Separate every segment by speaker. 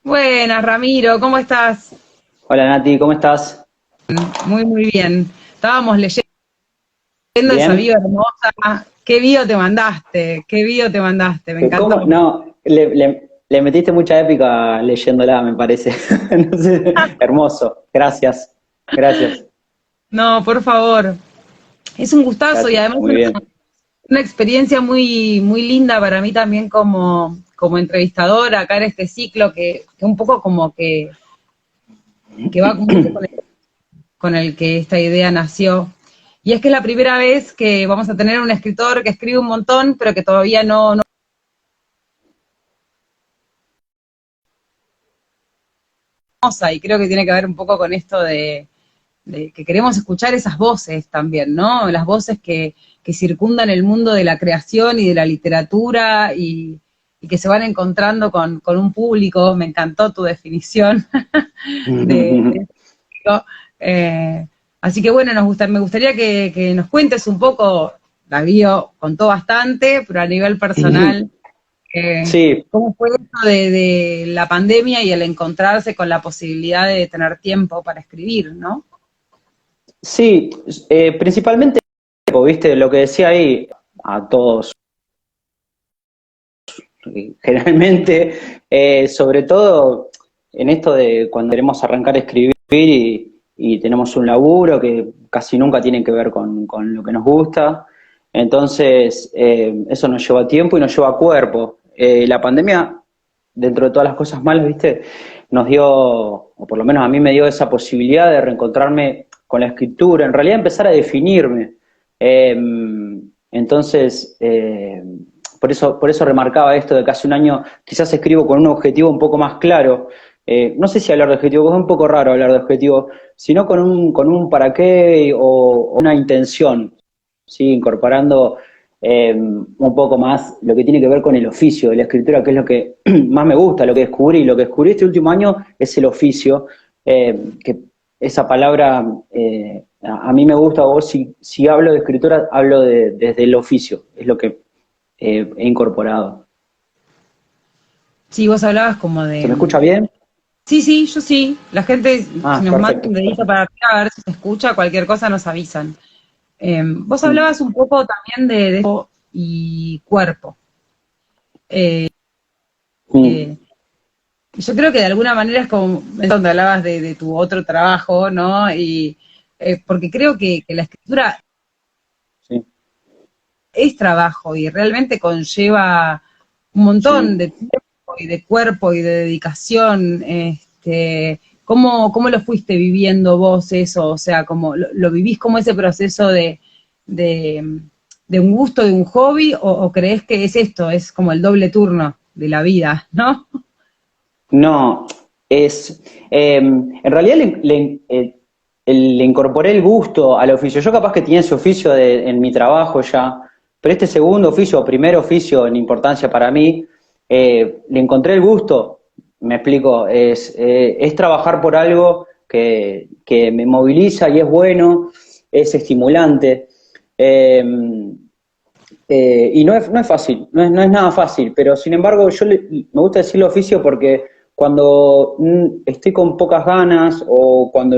Speaker 1: Buenas, Ramiro, ¿cómo estás?
Speaker 2: Hola Nati, ¿cómo estás?
Speaker 1: Muy, muy bien. Estábamos leyendo esa bio
Speaker 2: ¿Bien?
Speaker 1: hermosa. ¿Qué bio te mandaste? ¿Qué bio te mandaste? Me
Speaker 2: ¿Cómo?
Speaker 1: encantó.
Speaker 2: No, le metiste mucha épica leyéndola, me parece. No sé, hermoso. Gracias, gracias,
Speaker 1: No, por favor. Es un gustazo y
Speaker 2: gracias.
Speaker 1: además
Speaker 2: Muy bien.
Speaker 1: una experiencia muy, muy linda para mí también como entrevistadora acá en este ciclo que un poco como que va mucho con el que esta idea nació. Y es que es la primera vez que vamos a tener un escritor que escribe un montón, pero que todavía no famosa, y creo que tiene que ver un poco con esto de que queremos escuchar esas voces también, ¿no? Las voces que circundan el mundo de la creación y de la literatura y que se van encontrando con un público. Me encantó tu definición de esto. Así que bueno, me gustaría que nos cuentes un poco, la bio contó bastante, pero a nivel personal,
Speaker 2: Sí,
Speaker 1: ¿cómo fue esto de la pandemia y el encontrarse con la posibilidad de tener tiempo para escribir, ¿no?
Speaker 2: sí, principalmente, viste, lo que decía ahí a todos, generalmente, sobre todo en esto de cuando queremos arrancar a escribir y tenemos un laburo que casi nunca tiene que ver con lo que nos gusta. Entonces, eso nos lleva tiempo y nos lleva cuerpo. La pandemia, dentro de todas las cosas malas, viste, nos dio, o por lo menos a mí me dio esa posibilidad de reencontrarme con la escritura, en realidad empezar a definirme. Eh, entonces, por eso remarcaba esto de que hace un año quizás escribo con un objetivo un poco más claro. No sé si hablar de objetivo, porque es un poco raro hablar de objetivo, sino con un para qué o una intención, ¿sí? Incorporando un poco más lo que tiene que ver con el oficio de la escritura, que es lo que más me gusta, lo que descubrí. Lo que descubrí este último año es el oficio, que esa palabra a mí me gusta, o si hablo de escritura, hablo desde el oficio, es lo que he incorporado.
Speaker 1: Sí, vos hablabas como
Speaker 2: ¿Se me
Speaker 1: de...
Speaker 2: escucha bien?
Speaker 1: Sí, sí, yo sí. La gente, si
Speaker 2: Ah,
Speaker 1: nos manda
Speaker 2: perfecto,
Speaker 1: un dedito
Speaker 2: perfecto.
Speaker 1: para arriba a ver si se escucha, cualquier cosa nos avisan. Vos
Speaker 2: Mm,
Speaker 1: hablabas un poco también de y cuerpo.
Speaker 2: mm,
Speaker 1: Eh, yo creo que de alguna manera es como es donde hablabas de tu otro trabajo, ¿no? Y porque creo que la escritura
Speaker 2: sí,
Speaker 1: es trabajo y realmente conlleva un montón
Speaker 2: sí.
Speaker 1: de tiempo y de cuerpo y de dedicación. ¿Cómo lo fuiste viviendo vos eso? O sea, lo vivís como ese proceso de, de un gusto, de un hobby, o crees que es esto, es como el doble turno de la vida, ¿no?
Speaker 2: No, en realidad le incorporé el gusto al oficio. Yo capaz que tenía ese oficio en mi trabajo ya, pero este segundo oficio, o primer oficio en importancia para mí, le encontré el gusto, me explico, es trabajar por algo que me moviliza y es bueno, es estimulante. Eh, y no es fácil, no es nada fácil, pero sin embargo me gusta decir oficio porque cuando estoy con pocas ganas o cuando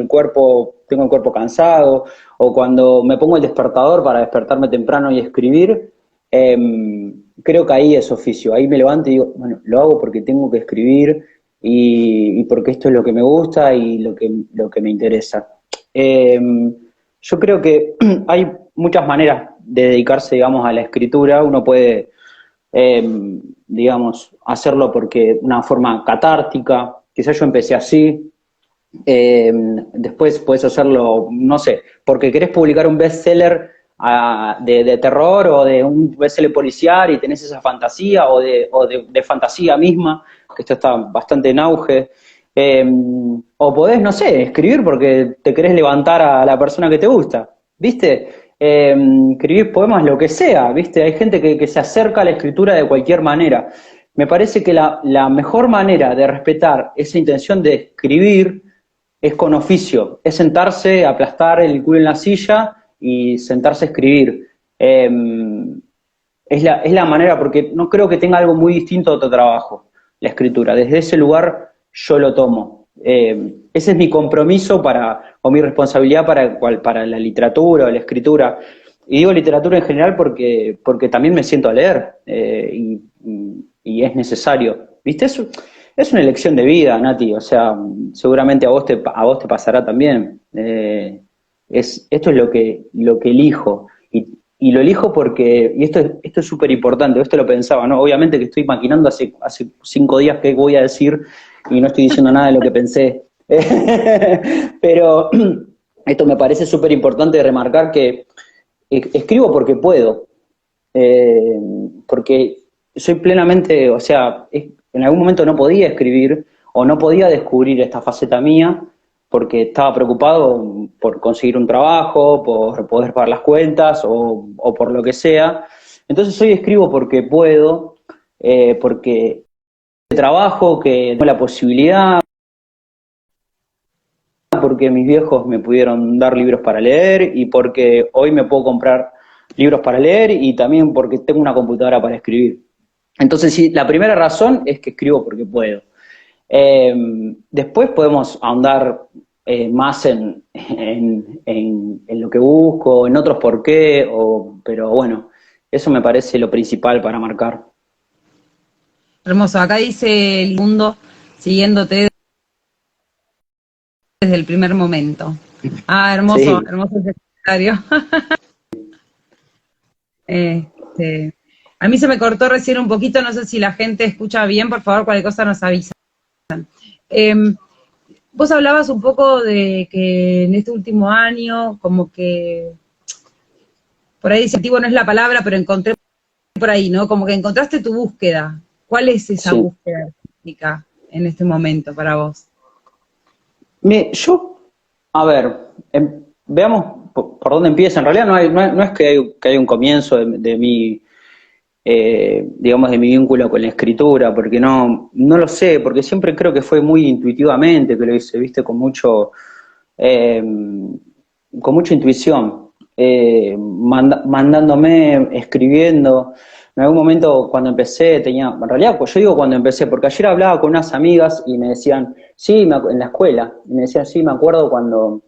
Speaker 2: tengo el cuerpo cansado o cuando me pongo el despertador para despertarme temprano y escribir, creo que ahí es oficio, ahí me levanto y digo, bueno, lo hago porque tengo que escribir y porque esto es lo que me gusta y lo que me interesa. Eh, yo creo que hay muchas maneras de dedicarse, digamos, a la escritura. Uno puede, eh, digamos, hacerlo porque una forma catártica. Quizás yo empecé así. Después puedes hacerlo, no sé, porque querés publicar un bestseller de terror o de un bestseller policial y tenés esa fantasía de fantasía misma, que esto está bastante en auge. Eh, o podés, no sé, escribir porque te querés levantar a la persona que te gusta, ¿viste? Escribir poemas, lo que sea, ¿viste? Hay gente que se acerca a la escritura de cualquier manera. Me parece que la mejor manera de respetar esa intención de escribir es con oficio, es sentarse, aplastar el culo en la silla y sentarse a escribir. Es la manera, porque no creo que tenga algo muy distinto a otro trabajo, la escritura. Desde ese lugar yo lo tomo. Ese es mi compromiso o mi responsabilidad para la literatura o la escritura. Y digo literatura en general porque también me siento a leer y es necesario. ¿Viste? Es una elección de vida, Nati. O sea, seguramente a vos te pasará también. Esto es lo que elijo. Y lo elijo porque, y esto es súper importante, esto lo pensaba, ¿no? Obviamente que estoy maquinando hace 5 días qué voy a decir y no estoy diciendo nada de lo que pensé. Pero esto me parece súper importante remarcar que escribo porque puedo, porque soy plenamente, o sea, en algún momento no podía escribir o no podía descubrir esta faceta mía porque estaba preocupado por conseguir un trabajo, por poder pagar las cuentas o por lo que sea. Entonces hoy escribo porque puedo, porque trabajo, que tengo la posibilidad, porque mis viejos me pudieron dar libros para leer y porque hoy me puedo comprar libros para leer y también porque tengo una computadora para escribir. Entonces, sí, la primera razón es que escribo porque puedo. Después podemos ahondar más en lo que busco, en otros por qué, pero bueno, eso me parece lo principal para marcar.
Speaker 1: Hermoso, acá dice el mundo siguiéndote desde el primer momento. Ah, hermoso,
Speaker 2: Sí,
Speaker 1: hermoso ese comentario. Este, a mí se me cortó recién un poquito, no sé si la gente escucha bien, por favor, cualquier cosa nos avisa. Vos hablabas un poco de que en este último año, como que, por ahí incentivo no es la palabra, pero encontré por ahí, ¿no? Como que encontraste tu búsqueda. ¿Cuál es esa
Speaker 2: sí.
Speaker 1: búsqueda artística en este momento para vos?
Speaker 2: Yo, a ver, veamos por dónde empieza. En realidad no es que hay un comienzo de mi, digamos, de mi vínculo con la escritura, porque no lo sé, porque siempre creo que fue muy intuitivamente que lo hice, viste, eh, con mucha intuición, mandándome, escribiendo. En algún momento cuando empecé en realidad pues yo digo cuando empecé, porque ayer hablaba con unas amigas y me decían, sí, en la escuela, y me decían, sí, me acuerdo cuando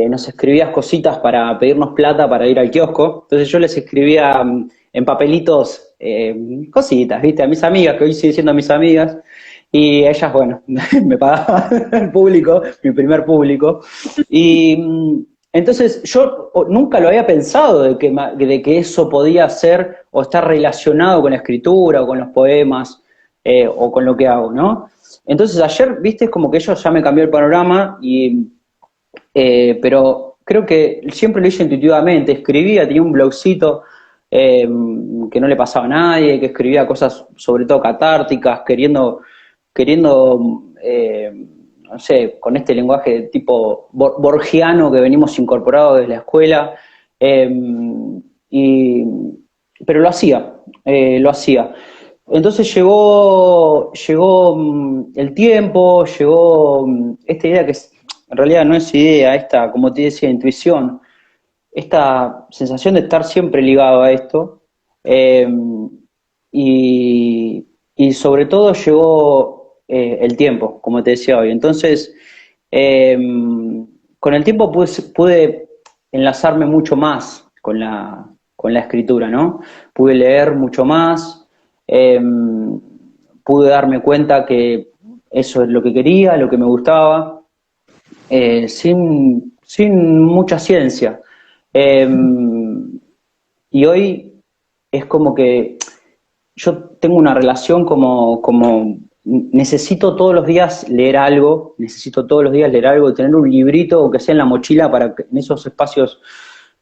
Speaker 2: nos escribías cositas para pedirnos plata para ir al kiosco, entonces yo les escribía en papelitos cositas, ¿viste? A mis amigas, que hoy sigue siendo mis amigas, y ellas, bueno, me pagaban el público, mi primer público, y entonces yo nunca lo había pensado de que eso podía ser o estar relacionado con la escritura o con los poemas o con lo que hago, ¿no? Entonces ayer, viste, es como que eso ya me cambió el panorama pero creo que siempre lo hice intuitivamente, escribía, tenía un blogcito que no le pasaba a nadie, que escribía cosas sobre todo catárticas, queriendo, no sé, con este lenguaje tipo borgiano que venimos incorporado desde la escuela, eh, y, pero lo hacía. Entonces llegó el tiempo, llegó esta idea en realidad no es idea, esta, como te decía, intuición, esta sensación de estar siempre ligado a esto, eh, y, y sobre todo llegó el tiempo, como te decía hoy. Entonces, eh, con el tiempo pude enlazarme mucho más con la escritura, ¿no? Pude leer mucho más, eh, pude darme cuenta que eso es lo que quería, lo que me gustaba, sin mucha ciencia. Eh, y hoy es como que yo tengo una relación como necesito todos los días leer algo, tener un librito o que sea en la mochila para que en esos espacios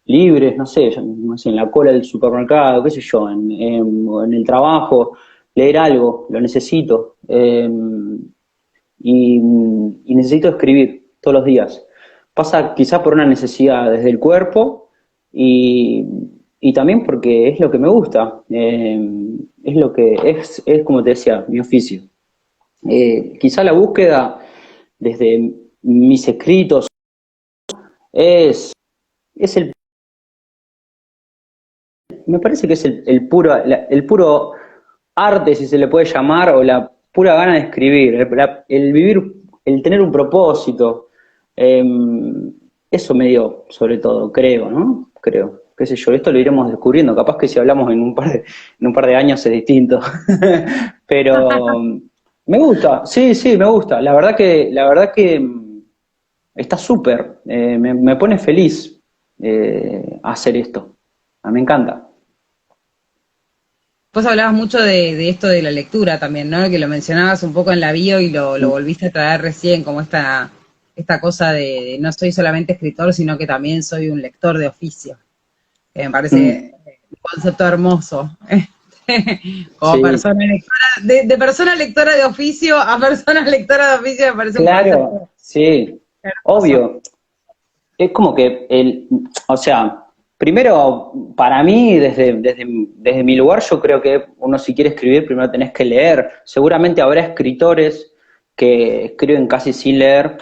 Speaker 2: libres, no sé, en la cola del supermercado, qué sé yo, en el trabajo, leer algo, lo necesito. Y necesito escribir todos los días. Pasa quizás por una necesidad desde el cuerpo y, y también porque es lo que me gusta, es lo que es como te decía, mi oficio. Quizá la búsqueda desde mis escritos es me parece que es el puro arte, si se le puede llamar, o pura gana de escribir, el vivir, el tener un propósito, eso me dio, sobre todo, creo, ¿no? Creo, qué sé yo, esto lo iremos descubriendo, capaz que si hablamos en un par de años es distinto, pero me gusta, sí, sí, me gusta, la verdad que está súper, me pone feliz hacer esto, me encanta.
Speaker 1: Vos hablabas mucho de esto de la lectura también, ¿no? Que lo mencionabas un poco en la bio y lo volviste a traer recién, como esta cosa de no soy solamente escritor, sino que también soy un lector de oficio, que me
Speaker 2: Mm,
Speaker 1: parece un concepto hermoso. Como
Speaker 2: sí,
Speaker 1: persona lectora, de persona lectora de oficio a persona lectora de oficio me parece un
Speaker 2: claro,
Speaker 1: concepto
Speaker 2: sí,
Speaker 1: hermoso.
Speaker 2: obvio. Es como que o sea, primero, para mí, desde mi lugar, yo creo que uno si quiere escribir, primero tenés que leer. Seguramente habrá escritores que escriben casi sin leer,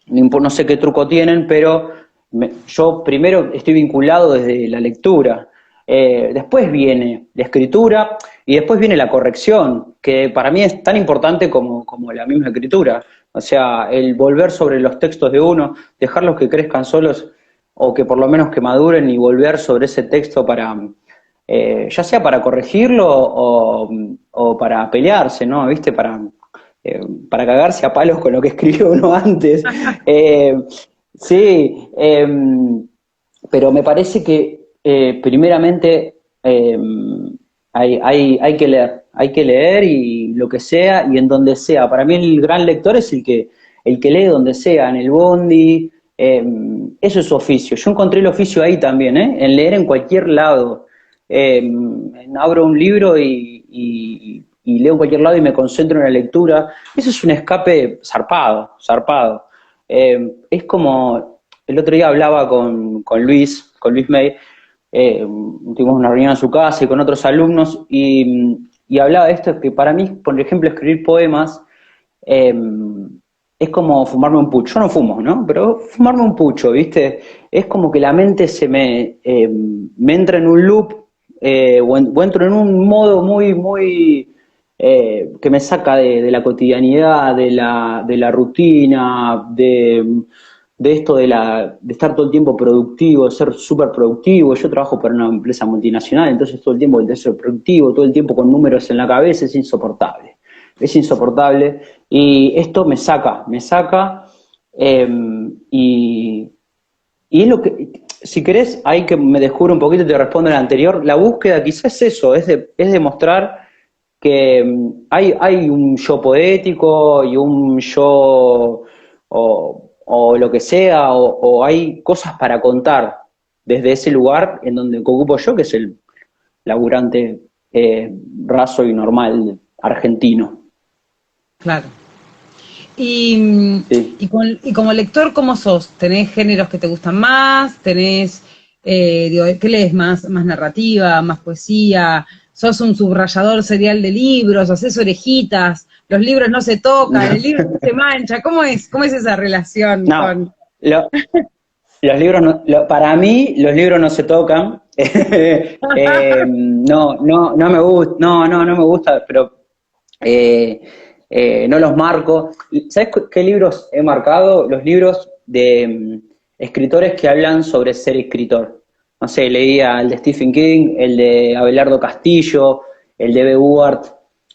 Speaker 2: no sé qué truco tienen, pero yo primero estoy vinculado desde la lectura. Después viene la escritura y después viene la corrección, que para mí es tan importante como la misma escritura. O sea, el volver sobre los textos de uno, dejarlos que crezcan solos o que por lo menos que maduren y volver sobre ese texto para, ya sea para corregirlo o para pelearse, ¿no? ¿Viste? Para cagarse a palos con lo que escribió uno antes. Eh, sí, pero me parece que primeramente hay que leer y lo que sea y en donde sea. Para mí el gran lector es el que lee donde sea, en el bondi, eso es su oficio. Yo encontré el oficio ahí también, en leer en cualquier lado. Abro un libro y leo en cualquier lado y me concentro en la lectura. Eso es un escape zarpado, zarpado. Es como, el otro día hablaba con Luis May, tuvimos una reunión en su casa y con otros alumnos, y hablaba de esto, que para mí, por ejemplo, escribir poemas eh, es como fumarme un pucho. Yo no fumo, ¿no? Pero fumarme un pucho, ¿viste? Es como que la mente me entra en un loop o entro en un modo muy que me saca de la cotidianidad, de la rutina, de esto de estar todo el tiempo productivo, de ser súper productivo. Yo trabajo para una empresa multinacional, entonces todo el tiempo de ser productivo, todo el tiempo con números en la cabeza, es insoportable, y esto me saca, eh, y, y es lo que, si querés, ahí que me descubro un poquito y te respondo en el anterior, la búsqueda quizás es eso, es demostrar que hay un yo poético y un yo o lo que sea, o hay cosas para contar desde ese lugar en donde ocupo yo, que es el laburante raso y normal argentino.
Speaker 1: Claro. Y,
Speaker 2: Sí.
Speaker 1: y como lector, ¿cómo sos? ¿Tenés géneros que te gustan más? ¿Tenés, digo, qué lees más? ¿Más narrativa, más poesía? ¿Sos un subrayador serial de libros? ¿Haces orejitas? ¿Los libros no se tocan? ¿El libro no se mancha? ¿Cómo es? ¿Cómo es esa relación
Speaker 2: No,
Speaker 1: con...?
Speaker 2: lo- los libros, para mí, los libros no se tocan. No me gusta, no me gusta, pero eh, no los marco. ¿Sabes qué libros he marcado? Los libros de escritores que hablan sobre ser escritor. No sé, leía el de Stephen King, el de Abelardo Castillo, el de B. Ward,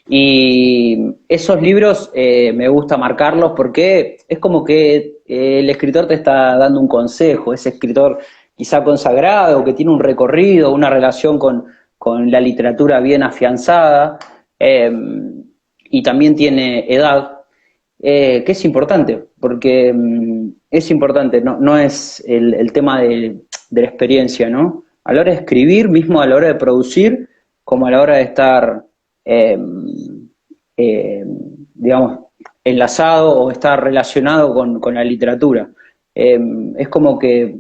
Speaker 2: y esos libros me gusta marcarlos porque es como que el escritor te está dando un consejo, ese escritor quizá consagrado, que tiene un recorrido, una relación con la literatura bien afianzada, eh, y también tiene edad, que es importante, porque es importante, no es el tema de la experiencia, ¿no? A la hora de escribir, mismo a la hora de producir, como a la hora de estar, eh, eh, digamos, enlazado o estar relacionado con la literatura. Es como que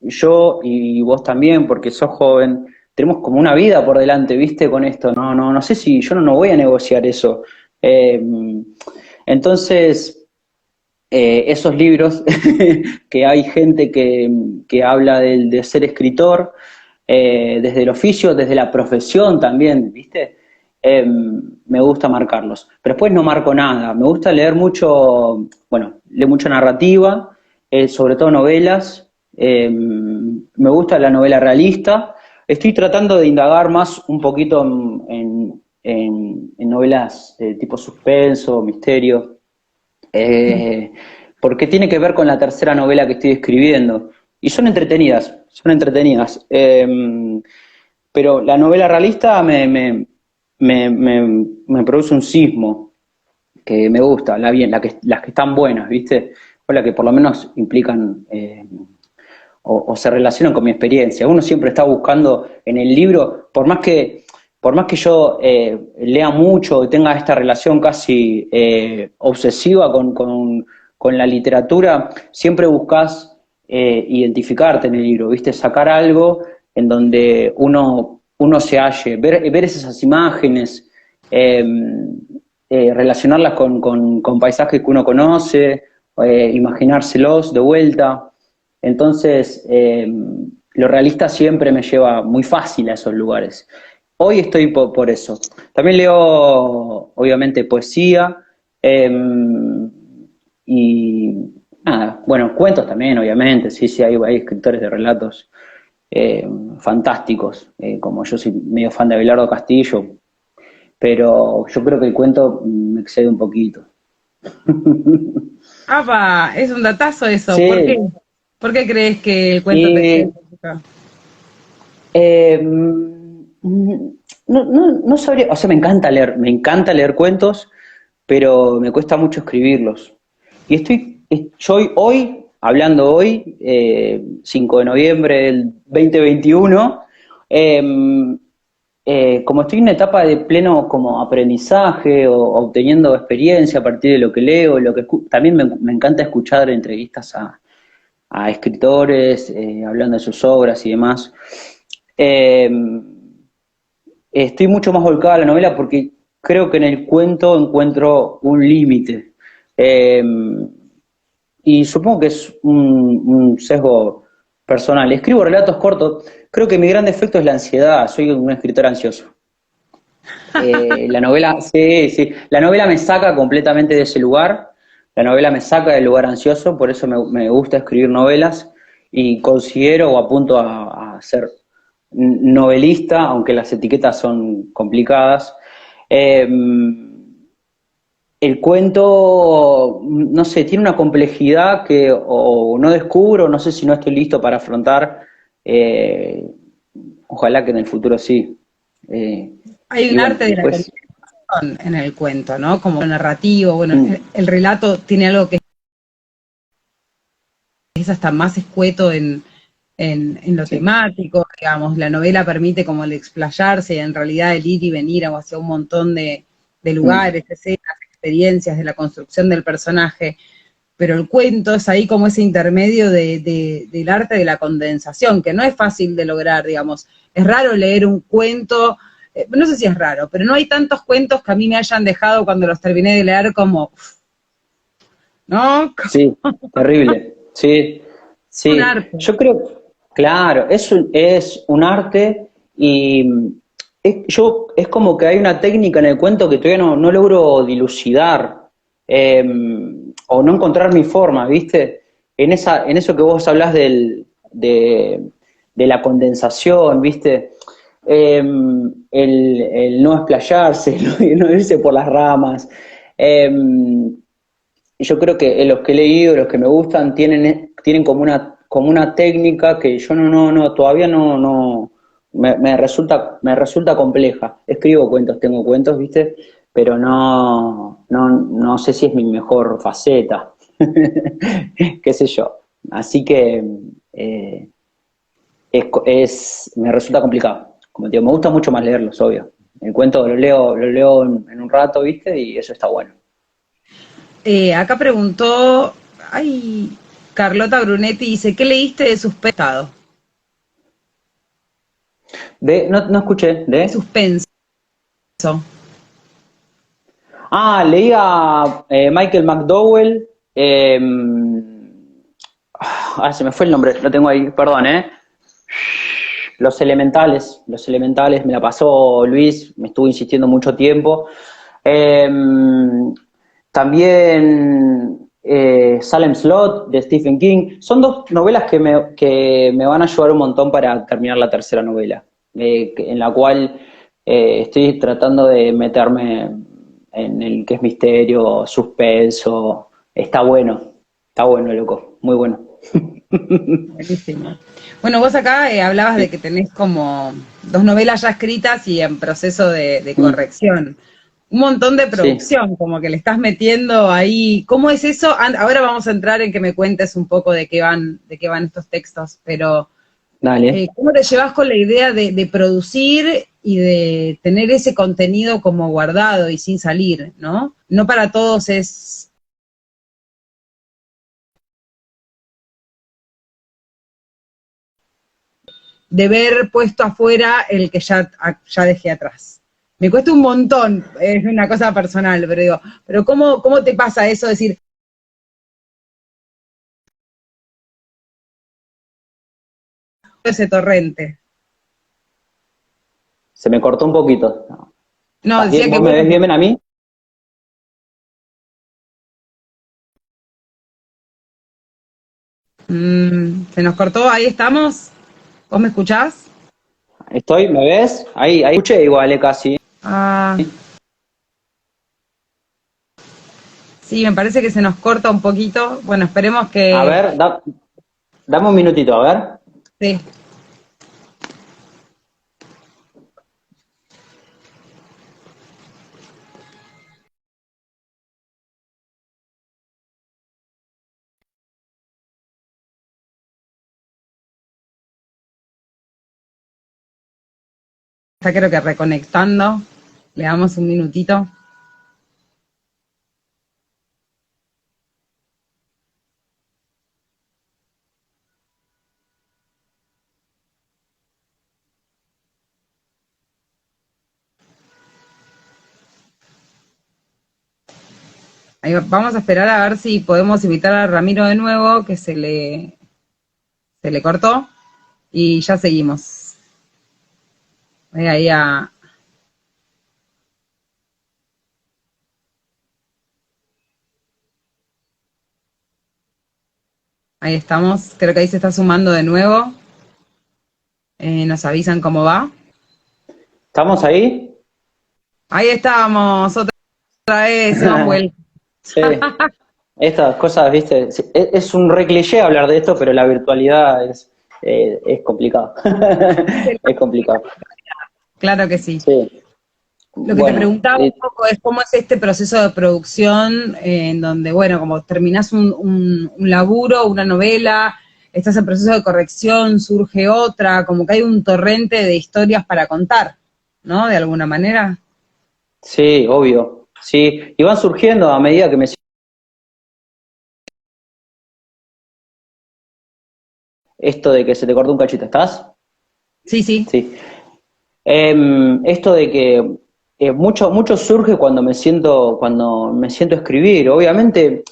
Speaker 2: yo y vos también, porque sos joven, tenemos como una vida por delante, ¿viste? Con esto, no sé si yo no voy a negociar eso. Eh, entonces, esos libros, que hay gente que habla de ser escritor, desde el oficio, desde la profesión también, ¿viste? me gusta marcarlos. Pero después no marco nada. Me gusta leer mucho, bueno, leo mucha narrativa, sobre todo novelas. Me gusta la novela realista. Estoy tratando de indagar más un poquito en novelas tipo suspenso, misterio, porque tiene que ver con la tercera novela que estoy escribiendo. Y son entretenidas, son entretenidas. Pero la novela realista me produce un sismo que me gusta, las que están buenas, ¿viste? O las que por lo menos implican o se relacionan con mi experiencia. Uno siempre está buscando en el libro, por más que yo lea mucho y tenga esta relación casi obsesiva con la literatura, siempre buscas identificarte en el libro, ¿viste? Sacar algo en donde uno se halle, ver esas imágenes, relacionarlas con paisajes que uno conoce, imaginárselos de vuelta. Entonces, lo realista siempre me lleva muy fácil a esos lugares. Hoy estoy por eso. También leo, obviamente, poesía y nada, bueno, cuentos también, obviamente, sí, sí, hay escritores de relatos fantásticos, como yo soy medio fan de Abelardo Castillo, pero yo creo que el cuento me excede un poquito.
Speaker 1: ¡Apa! Es un datazo eso. ¿Por qué?
Speaker 2: Sí,
Speaker 1: ¿Por qué crees que el cuento te
Speaker 2: y
Speaker 1: excede?
Speaker 2: no sabría, o sea, me encanta leer cuentos, pero me cuesta mucho escribirlos. Y yo hablando hoy, 5 de noviembre del 2021, eh, como estoy en una etapa de pleno como aprendizaje o obteniendo experiencia a partir de lo que leo, también me encanta escuchar entrevistas a escritores, hablando de sus obras y demás. Eh, Estoy mucho más volcado a la novela porque creo que en el cuento encuentro un límite. Eh, y supongo que es un sesgo personal. Escribo relatos cortos. Creo que mi gran defecto es la ansiedad. Soy un escritor ansioso. La novela, sí, sí. La novela me saca completamente de ese lugar. La novela me saca del lugar ansioso. Por eso me gusta escribir novelas. Y considero o apunto a ser novelista, aunque las etiquetas son complicadas. Eh, el cuento, no sé, tiene una complejidad que o no descubro, no sé si no estoy listo para afrontar. eh, Ojalá que en el futuro sí. Eh,
Speaker 1: Hay
Speaker 2: y
Speaker 1: un
Speaker 2: bueno,
Speaker 1: arte de la
Speaker 2: después,
Speaker 1: comunicación en el cuento, ¿no? Como narrativo, bueno,
Speaker 2: mm,
Speaker 1: el relato tiene algo que es hasta más escueto en lo
Speaker 2: sí,
Speaker 1: temático, digamos, la novela permite como el explayarse y en realidad el ir y venir hacia un montón de
Speaker 2: mm,
Speaker 1: lugares, escenas, experiencias, de la construcción del personaje, pero el cuento es ahí como ese intermedio del arte de la condensación, que no es fácil de lograr, digamos. Es raro leer un cuento, no sé si es raro, pero no hay tantos cuentos que a mí me hayan dejado cuando los terminé de leer como, ¿no?
Speaker 2: sí, terrible. Sí,
Speaker 1: Un
Speaker 2: sí.
Speaker 1: arte.
Speaker 2: Yo creo, claro, es un arte y es como que hay una técnica en el cuento que todavía no logro dilucidar eh, o no encontrar mi forma, ¿viste? En eso que vos hablás de la condensación, ¿viste? El no explayarse, no irse por las ramas. Eh, yo creo que los que he leído, los que me gustan, tienen como una técnica que yo todavía no, me resulta compleja. Escribo cuentos, tengo cuentos, ¿viste? Pero no sé si es mi mejor faceta, qué sé yo. Así que me resulta complicado. Como te digo, me gusta mucho más leerlos, obvio. El cuento lo leo en un rato, ¿viste? Y eso está bueno.
Speaker 1: Acá preguntó, ay, Carlota Brunetti dice, ¿qué leíste de suspenso?
Speaker 2: No escuché,
Speaker 1: De suspenso.
Speaker 2: Leí a Michael McDowell. Se me fue el nombre, lo tengo ahí, perdón, ¿eh? Los Elementales, me la pasó Luis, me estuvo insistiendo mucho tiempo. También Salem Slot, de Stephen King. Son dos novelas que me van a ayudar un montón para terminar la tercera novela, en la cual estoy tratando de meterme en el que es misterio, suspenso. Está bueno, loco, muy bueno.
Speaker 1: Buenísimo. Bueno, vos acá hablabas de que tenés como 2 novelas ya escritas y en proceso de corrección. Un montón de
Speaker 2: Sí,
Speaker 1: producción, como que le estás metiendo ahí. ¿Cómo es eso? Ahora vamos a entrar en que me cuentes un poco de qué van estos textos, pero
Speaker 2: dale.
Speaker 1: ¿cómo te llevas con la idea de producir y de tener ese contenido como guardado y sin salir, ¿no? No para todos es de ver puesto afuera el que ya dejé atrás. Me cuesta un montón, es una cosa personal, pero digo, pero ¿cómo te pasa eso de decir ese torrente?
Speaker 2: Se me cortó un poquito.
Speaker 1: No,
Speaker 2: ¿Estás bien?
Speaker 1: decía que
Speaker 2: ¿Vos me
Speaker 1: bueno,
Speaker 2: ves bien a mí?
Speaker 1: se nos cortó, ahí estamos. ¿Vos me escuchás?
Speaker 2: ¿Estoy? ¿Me ves? Ahí escuché igual, casi.
Speaker 1: Ah, sí, me parece que se nos corta un poquito. Bueno, esperemos
Speaker 2: A
Speaker 1: que
Speaker 2: ver, dame un minutito, a ver.
Speaker 1: sí. Está creo que reconectando. Le damos un minutito. Ahí vamos a esperar a ver si podemos invitar a Ramiro de nuevo, que se le cortó. Y ya seguimos. Ahí, ahí estamos. Creo que ahí se está sumando de nuevo. Nos avisan cómo va.
Speaker 2: ¿Estamos ahí?
Speaker 1: Ahí estamos, otra vez, hemos vuelto.
Speaker 2: Sí. Estas cosas, viste, sí, es un re cliché hablar de esto, pero la virtualidad es complicado. Es complicado.
Speaker 1: Claro que sí.
Speaker 2: Sí.
Speaker 1: Lo que te
Speaker 2: Bueno,
Speaker 1: preguntaba un poco es cómo es este proceso de producción en donde, bueno, como terminás un laburo, una novela, estás en proceso de corrección, surge otra, como que hay un torrente de historias para contar, ¿no? De alguna manera.
Speaker 2: sí, obvio. Sí, y van surgiendo a medida que me... Esto de que se te cortó un cachito, ¿estás?
Speaker 1: Sí, sí.
Speaker 2: Sí. Esto de que mucho surge cuando me siento a escribir. Obviamente,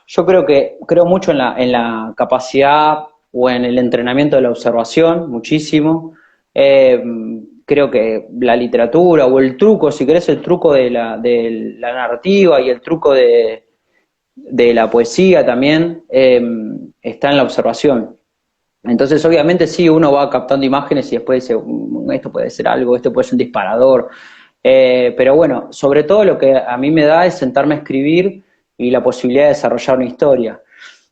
Speaker 2: yo creo mucho en la capacidad o en el entrenamiento de la observación, muchísimo. Creo que la literatura o el truco, si querés, el truco de la narrativa y el truco de la poesía también, está en la observación. Entonces, obviamente, sí, uno va captando imágenes y después dice, esto puede ser algo, esto puede ser un disparador. Pero bueno, sobre todo lo que a mí me da es sentarme a escribir y la posibilidad de desarrollar una historia.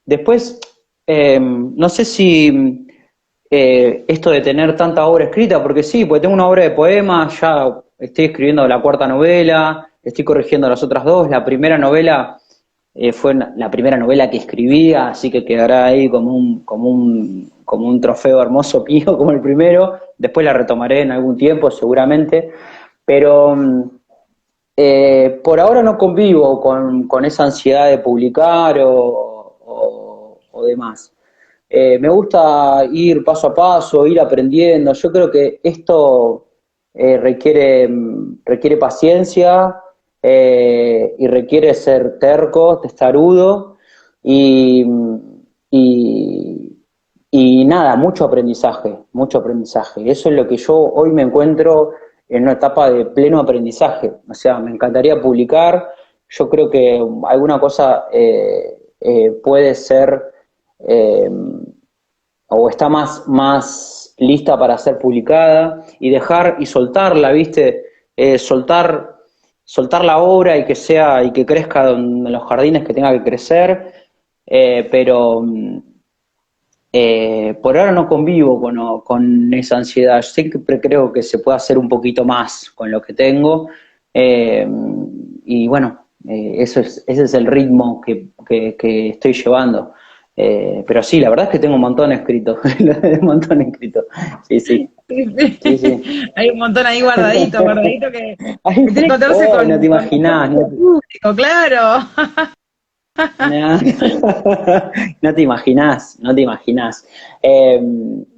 Speaker 2: Después, no sé si esto de tener tanta obra escrita, porque sí, porque tengo una obra de poemas, ya estoy escribiendo la cuarta novela, estoy corrigiendo las otras dos, la primera novela fue la primera novela que escribí, así que quedará ahí como un trofeo hermoso mío, como el primero. Después la retomaré en algún tiempo, seguramente. Pero por ahora no convivo con esa ansiedad de publicar o demás. Me gusta ir paso a paso, ir aprendiendo. Yo creo que esto requiere paciencia y requiere ser terco, testarudo y, y, y nada, mucho aprendizaje, mucho aprendizaje. Eso es lo que yo hoy me encuentro en una etapa de pleno aprendizaje. O sea, me encantaría publicar. Yo creo que alguna cosa puede ser eh, o está más lista para ser publicada y dejar y soltarla, ¿viste? Soltar la obra y que sea y que crezca en los jardines que tenga que crecer, pero por ahora no convivo con esa ansiedad. Siempre creo que se puede hacer un poquito más con lo que tengo. eh, y bueno, ese es el ritmo que estoy llevando. Pero sí, la verdad es que tengo un montón escrito. Un montón escrito. Sí, sí.
Speaker 1: Sí, sí.
Speaker 2: Sí, sí.
Speaker 1: Hay un montón ahí guardadito
Speaker 2: Ay,
Speaker 1: que tiene que encontrarse
Speaker 2: oh, no te
Speaker 1: con el
Speaker 2: imaginás.
Speaker 1: público, claro.
Speaker 2: No, no te imaginás, no te imaginás. Eh,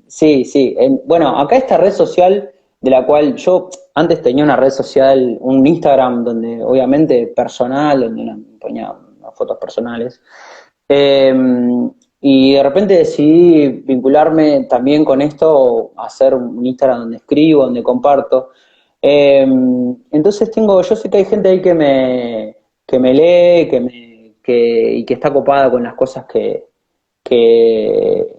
Speaker 2: sí, sí. Bueno, acá esta red social de la cual yo antes tenía una red social, un Instagram donde obviamente personal, donde ponía unas fotos personales. Eh, y de repente decidí vincularme también con esto, hacer un Instagram donde escribo, donde comparto. Entonces yo sé que hay gente ahí que me lee, y que está copada con las cosas que, que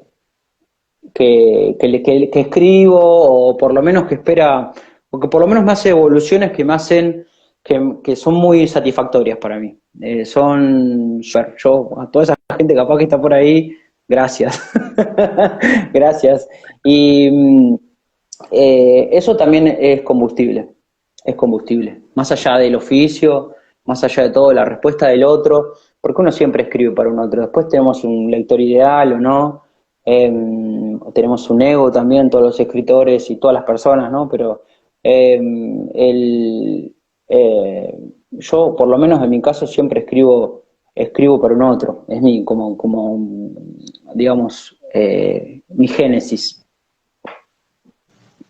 Speaker 2: escribo, o por lo menos que espera, o que por lo menos me hace evoluciones que me hacen, que son muy satisfactorias para mí. Yo, a toda esa gente capaz que está por ahí, gracias. Gracias. Y eso también es combustible. Más allá del oficio, más allá de todo, la respuesta del otro, porque uno siempre escribe para un otro. Después tenemos un lector ideal o no, o tenemos un ego también, todos los escritores y todas las personas, ¿no? Pero eh, el, yo, por lo menos en mi caso, siempre escribo para un otro. Es digamos, mi génesis.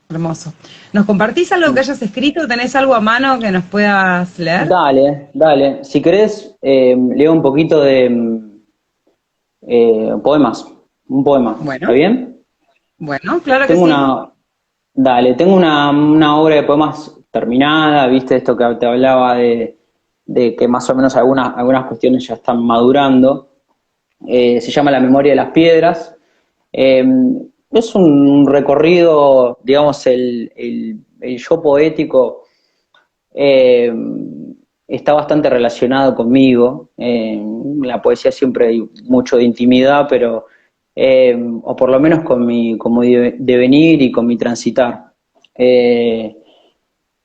Speaker 1: Hermoso. ¿Nos compartís algo que hayas escrito? ¿Tenés algo a mano que nos puedas leer?
Speaker 2: Dale, dale. Si querés, leo un poquito de poemas. Un poema. ¿Está
Speaker 1: Bueno,
Speaker 2: bien?
Speaker 1: bueno, claro que
Speaker 2: Tengo
Speaker 1: sí.
Speaker 2: tengo una obra de poemas terminada, viste esto que te hablaba de que más o menos algunas cuestiones ya están madurando. Se llama La memoria de las piedras. Eh, es un recorrido, digamos, el yo poético eh, está bastante relacionado conmigo. En la poesía siempre hay mucho de intimidad, pero, o por lo menos con mi devenir y con mi transitar.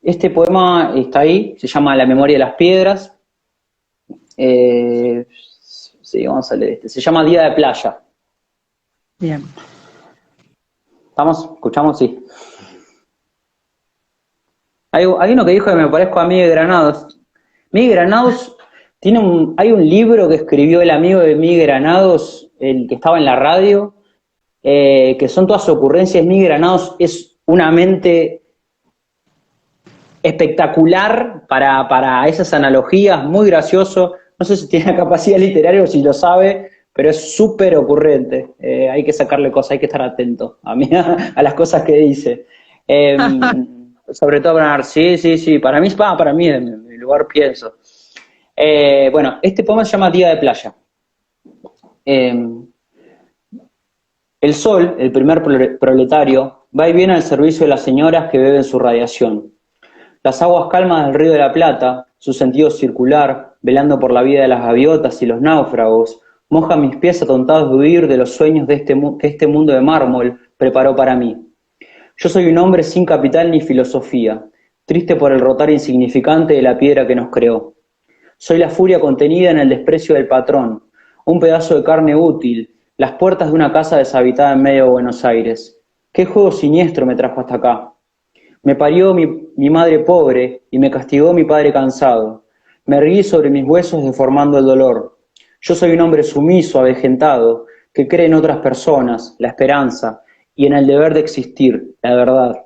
Speaker 2: Este poema está ahí, se llama La memoria de las piedras. Sí, vamos a leer este. Se llama Día de playa.
Speaker 1: Bien.
Speaker 2: ¿Estamos? ¿Escuchamos? Sí. Hay uno que dijo que me parezco a Miguel Granados. Miguel Granados hay un libro que escribió el amigo de Miguel Granados, el que estaba en la radio, que son todas ocurrencias. Miguel Granados es una mente espectacular para esas analogías, muy gracioso. No sé si tiene la capacidad literaria o si lo sabe, pero es súper ocurrente. Hay que sacarle cosas, hay que estar atento a las cosas que dice. Sobre todo sí, para mí en mi lugar pienso. Bueno, este poema se llama Día de playa. El sol, el primer proletario, va y viene al servicio de las señoras que beben su radiación. Las aguas calmas del río de la Plata, su sentido circular, velando por la vida de las gaviotas y los náufragos, mojan mis pies atontados de huir de los sueños que este mundo de mármol preparó para mí. Yo soy un hombre sin capital ni filosofía, triste por el rotar insignificante de la piedra que nos creó. Soy la furia contenida en el desprecio del patrón, un pedazo de carne útil, las puertas de una casa deshabitada en medio de Buenos Aires. ¿Qué juego siniestro me trajo hasta acá? Me parió mi madre pobre y me castigó mi padre cansado. Me erguí sobre mis huesos deformando el dolor. Yo soy un hombre sumiso, avejentado, que cree en otras personas, la esperanza, y en el deber de existir, la verdad.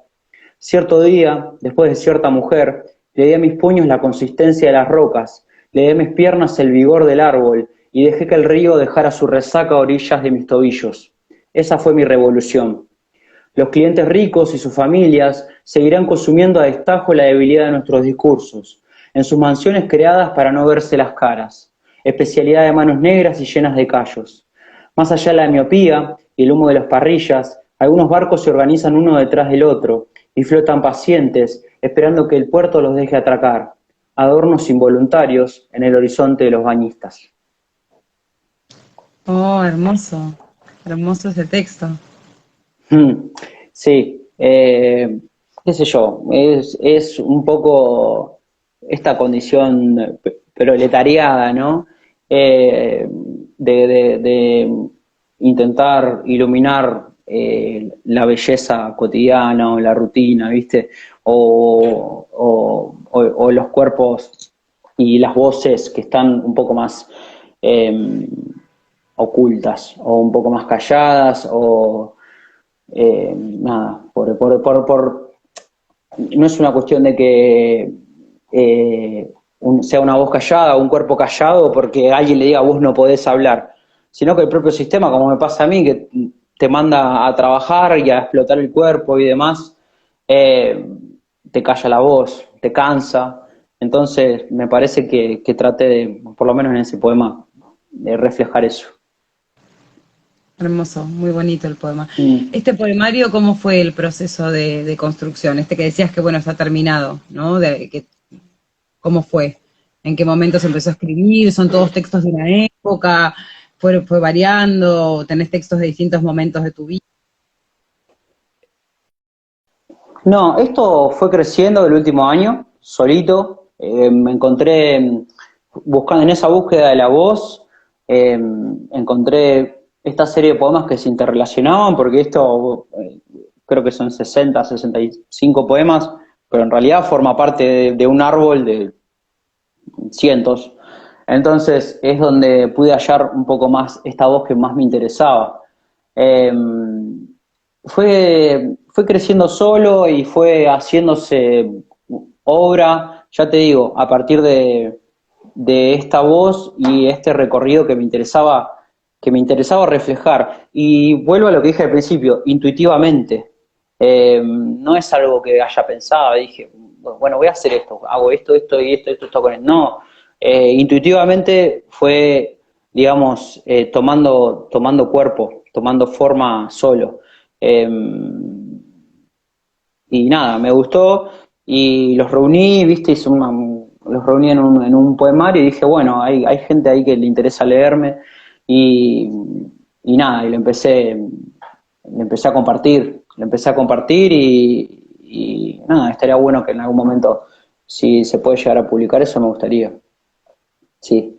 Speaker 2: Cierto día, después de cierta mujer, le di a mis puños la consistencia de las rocas, le di a mis piernas el vigor del árbol, y dejé que el río dejara su resaca a orillas de mis tobillos. Esa fue mi revolución. Los clientes ricos y sus familias seguirán consumiendo a destajo la debilidad de nuestros discursos, en sus mansiones creadas para no verse las caras, especialidad de manos negras y llenas de callos. Más allá de la miopía y el humo de las parrillas, algunos barcos se organizan uno detrás del otro y flotan pacientes, esperando que el puerto los deje atracar, adornos involuntarios en el horizonte de los bañistas.
Speaker 1: Oh, hermoso, hermoso ese texto.
Speaker 2: Sí, qué sé yo, es un poco esta condición proletariada, ¿no? De intentar iluminar la belleza cotidiana o la rutina, ¿viste? O los cuerpos y las voces que están un poco más eh, ocultas o un poco más calladas o nada, no es una cuestión de que sea una voz callada o un cuerpo callado porque alguien le diga vos no podés hablar, sino que el propio sistema, como me pasa a mí, que te manda a trabajar y a explotar el cuerpo y demás, te calla la voz, te cansa. Entonces me parece que traté de, por lo menos en ese poema, de reflejar eso.
Speaker 1: Hermoso, muy bonito el poema.
Speaker 2: Mm.
Speaker 1: Este poemario, ¿cómo fue el proceso de construcción? Este que decías que, bueno, está terminado, ¿no? ¿Cómo fue? ¿En qué momento se empezó a escribir? ¿Son todos textos de una época? ¿Fue variando? ¿Tenés textos de distintos momentos de tu vida?
Speaker 2: No, esto fue creciendo el último año, solito. Me encontré buscando en esa búsqueda de la voz, encontré esta serie de poemas que se interrelacionaban, porque esto creo que son 60, 65 poemas, pero en realidad forma parte de un árbol de cientos. Entonces es donde pude hallar un poco más esta voz que más me interesaba. Eh, fue creciendo solo y fue haciéndose obra, ya te digo, a partir de esta voz y este recorrido que me interesaba reflejar. Y vuelvo a lo que dije al principio, intuitivamente. No es algo que haya pensado, dije, bueno, voy a hacer esto, hago esto, esto y esto con él. No, intuitivamente fue, digamos, tomando cuerpo, tomando forma solo. Eh, y nada, me gustó y los reuní, viste, los reuní en un poemario y dije, bueno, hay gente ahí que le interesa leerme y, y nada, y le empecé a compartir, y nada, estaría bueno que en algún momento, si se puede llegar a publicar eso, me gustaría, sí.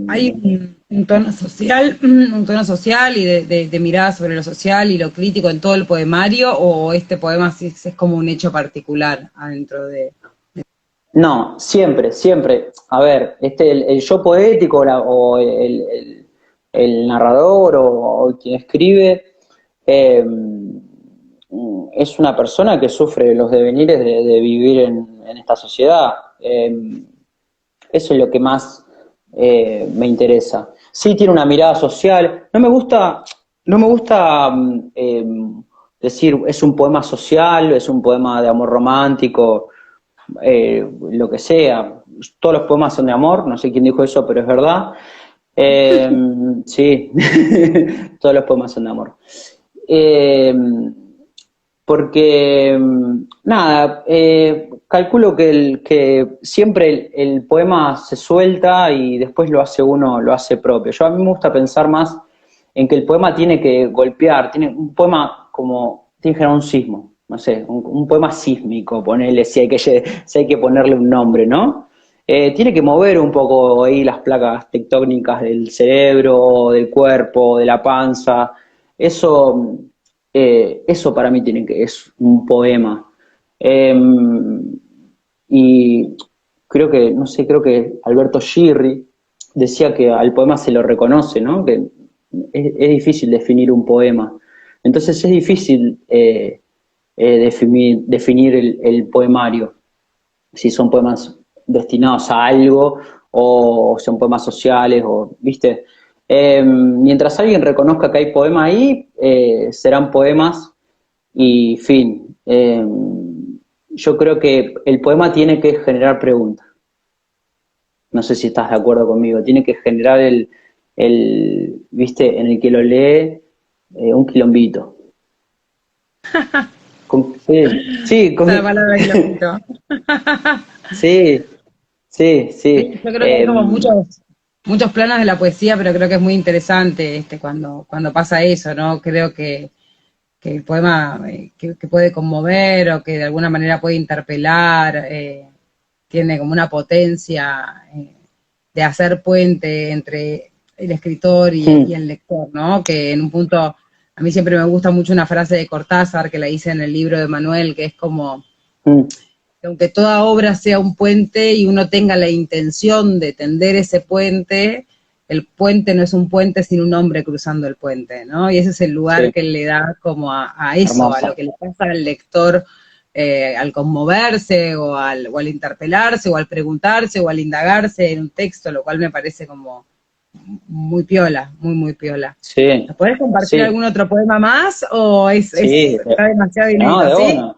Speaker 1: Hay un tono social, un tono social y de mirada sobre lo social y lo crítico en todo el poemario, o este poema sí es como un hecho particular adentro de...
Speaker 2: No, siempre, siempre. A ver, el yo poético o el narrador o quien escribe eh, es una persona que sufre los devenires de vivir en esta sociedad. Eso es lo que más me interesa. Sí tiene una mirada social. No me gusta decir es un poema social, es un poema de amor romántico, lo que sea. Todos los poemas son de amor, no sé quién dijo eso, pero es verdad. Sí, todos los poemas son de amor. Eh, Porque, nada, calculo que siempre el poema se suelta y después lo hace uno, lo hace propio. Yo a mí me gusta pensar más en que el poema tiene que golpear, un poema tiene que generar un sismo, no sé, un poema sísmico, ponerle, si hay que ponerle un nombre, ¿no? Tiene que mover un poco ahí las placas tectónicas del cerebro, del cuerpo, de la panza. Eso para mí es un poema. Eh, y creo que Alberto Girri decía que al poema se lo reconoce, ¿no? Que es difícil definir un poema. Entonces es difícil definir el poemario, si son poemas destinados a algo o son poemas sociales, o, ¿viste? Mientras alguien reconozca que hay poema ahí, serán poemas y fin. Yo creo que el poema tiene que generar preguntas. No sé si estás de acuerdo conmigo. Tiene que generar viste, en el que lo lee, un quilombito. Sí, sí,
Speaker 1: Esa es la palabra que lo quito.
Speaker 2: sí, sí,
Speaker 1: Sí,
Speaker 2: sí.
Speaker 1: yo creo que hay como muchos planos de la poesía, pero creo que es muy interesante cuando pasa eso, ¿no? Creo que el poema que puede conmover o que de alguna manera puede interpelar, tiene como una potencia de hacer puente entre el escritor y
Speaker 2: Mm,
Speaker 1: el lector, ¿no? Que en un punto, a mí siempre me gusta mucho una frase de Cortázar que la hice en el libro de Manuel, que es como
Speaker 2: mm,
Speaker 1: que aunque toda obra sea un puente y uno tenga la intención de tender ese puente, el puente no es un puente sin un hombre cruzando el puente, ¿no? Y ese es el lugar
Speaker 2: sí,
Speaker 1: que le da como a eso, a lo
Speaker 2: hermosa.
Speaker 1: que le pasa al lector al conmoverse o al interpelarse o al preguntarse o al indagarse en un texto, lo cual me parece como muy piola, muy piola.
Speaker 2: Sí,
Speaker 1: ¿Nos podés compartir
Speaker 2: sí,
Speaker 1: algún otro poema más o
Speaker 2: sí.
Speaker 1: está demasiado
Speaker 2: No,
Speaker 1: inédito,
Speaker 2: de
Speaker 1: sí?
Speaker 2: una.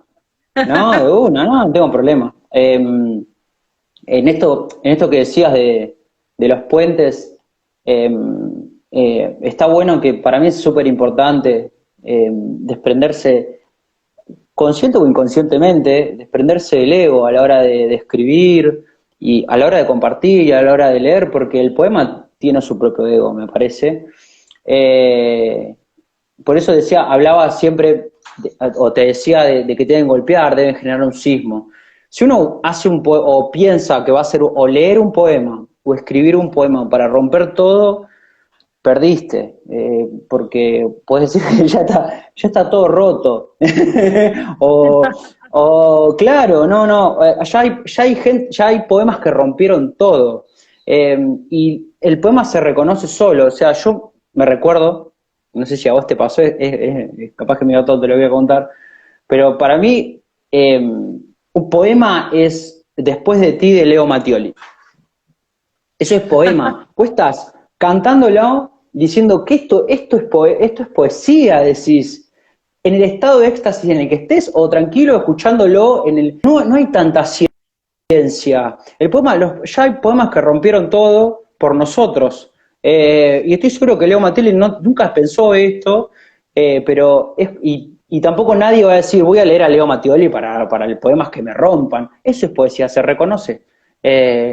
Speaker 2: No, de una, no tengo problema. En esto que decías de los puentes, eh, está bueno que para mí es súper importante desprenderse, consciente o inconscientemente, desprenderse del ego a la hora de escribir y a la hora de compartir y a la hora de leer, porque el poema tiene su propio ego, me parece. Eh, por eso decía, hablaba siempre, o te decía de que deben golpear, deben generar un sismo. Si uno hace o piensa que va a hacer o leer un poema o escribir un poema para romper todo, perdiste, porque puedes decir que ya está todo roto. o, claro, no, no, ya hay poemas que rompieron todo. Y el poema se reconoce solo, o sea, yo me recuerdo, no sé si a vos te pasó, capaz que me todo te lo voy a contar, pero para mí un poema es Después de ti de Leo Mattioli. Eso es poema. Vos estás cantándolo, diciendo que esto es poesía, decís, en el estado de éxtasis en el que estés, o tranquilo escuchándolo no hay tanta ciencia. El poema, ya hay poemas que rompieron todo por nosotros. Y estoy seguro que Leo Mattioli nunca pensó esto, y tampoco nadie va a decir, voy a leer a Leo Mattioli para el poemas que me rompan. Eso es poesía, se reconoce.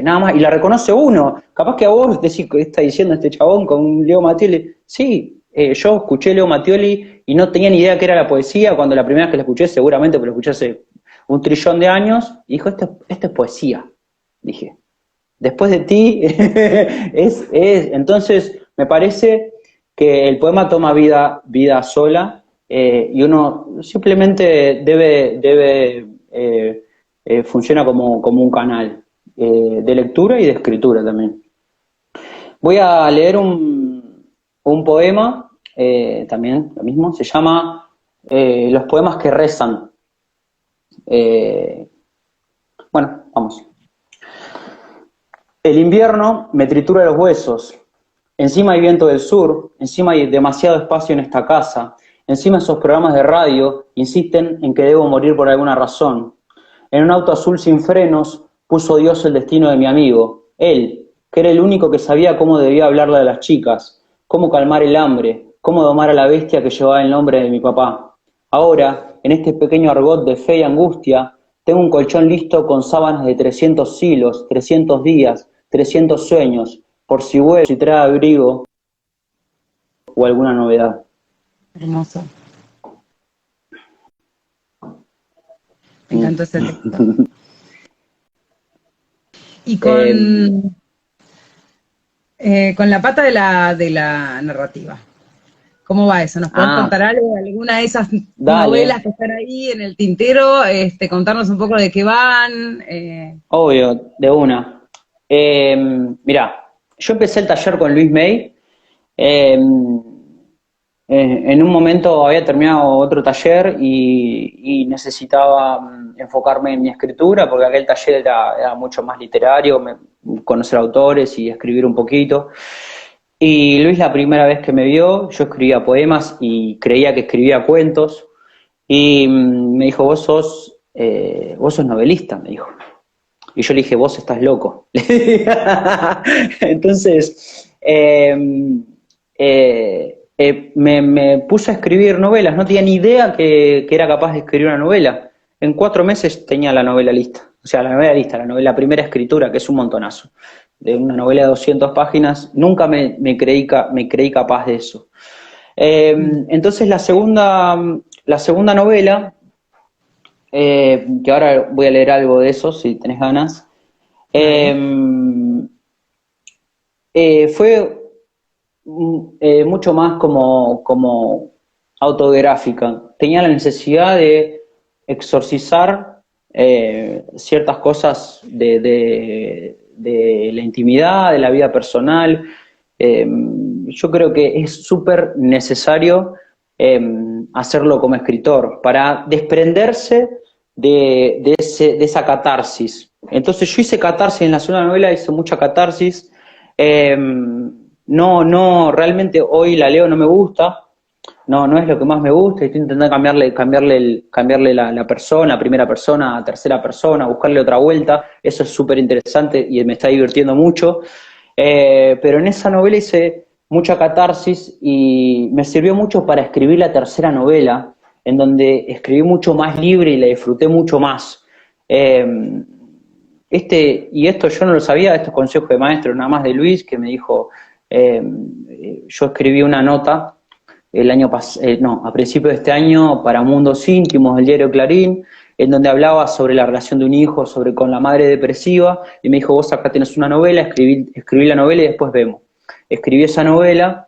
Speaker 2: Nada más, y la reconoce uno. Capaz que a vos decís que está diciendo este chabón con Leo Mattioli. Sí, yo escuché Leo Mattioli y no tenía ni idea qué era la poesía. Cuando la primera vez que la escuché, seguramente porque lo escuché hace un trillón de años, y dijo, esto es poesía, dije. Después de ti, entonces me parece que el poema toma vida sola, y uno simplemente funciona como un canal de lectura y de escritura también. Voy a leer un poema, también lo mismo, se llama Los poemas que rezan. Bueno, vamos. El invierno me tritura los huesos. Encima hay viento del sur, encima hay demasiado espacio en esta casa, encima esos programas de radio insisten en que debo morir por alguna razón. En un auto azul sin frenos puso Dios el destino de mi amigo, él, que era el único que sabía cómo debía hablarle a las chicas, cómo calmar el hambre, cómo domar a la bestia que llevaba el nombre de mi papá. Ahora, en este pequeño argot de fe y angustia, tengo un colchón listo con sábanas de 300 hilos, 300 días, 300 sueños, por si vuelve, si trae abrigo o alguna novedad.
Speaker 1: Hermoso. Me
Speaker 2: Mm.
Speaker 1: encantó ese texto. Y
Speaker 2: Eh,
Speaker 1: con la pata de la narrativa. ¿Cómo va eso? ¿Nos podés
Speaker 2: ah,
Speaker 1: contar algo de alguna de esas
Speaker 2: dale,
Speaker 1: novelas que están ahí en el tintero? Contarnos un poco de qué van.
Speaker 2: obvio, de una. Mirá, yo empecé el taller con Luis May. eh, en un momento había terminado otro taller y necesitaba enfocarme en mi escritura, porque aquel taller era mucho más literario, conocer autores y escribir un poquito. Y Luis la primera vez que me vio, yo escribía poemas y creía que escribía cuentos. Y me dijo, vos sos novelista, me dijo. Y yo le dije, vos estás loco. Entonces, me puse a escribir novelas, no tenía ni idea que era capaz de escribir una novela. En 4 meses tenía la novela lista, o sea, la primera escritura, que es un montonazo, de una novela de 200 páginas, nunca me creí capaz de eso. Entonces la segunda novela, que ahora voy a leer algo de eso, si tenés ganas, fue mucho más como autobiográfica. Tenía la necesidad de exorcizar ciertas cosas de la intimidad, de la vida personal. Yo creo que es súper necesario hacerlo como escritor para desprenderse de esa catarsis. Entonces yo hice catarsis en la segunda novela, hice mucha catarsis. Realmente hoy la leo, no me gusta, no es lo que más me gusta, estoy intentando cambiarle la persona, primera persona a tercera persona, buscarle otra vuelta, eso es súper interesante y me está divirtiendo mucho, pero en esa novela hice mucha catarsis y me sirvió mucho para escribir la tercera novela, en donde escribí mucho más libre y la disfruté mucho más. Y esto yo no lo sabía, estos consejos de maestro, nada más de Luis, que me dijo, yo escribí una nota a principios de este año para Mundos Íntimos del diario Clarín, en donde hablaba sobre la relación de un hijo con la madre depresiva, y me dijo, vos acá tenés una novela, escribí la novela y después vemos. Escribí esa novela,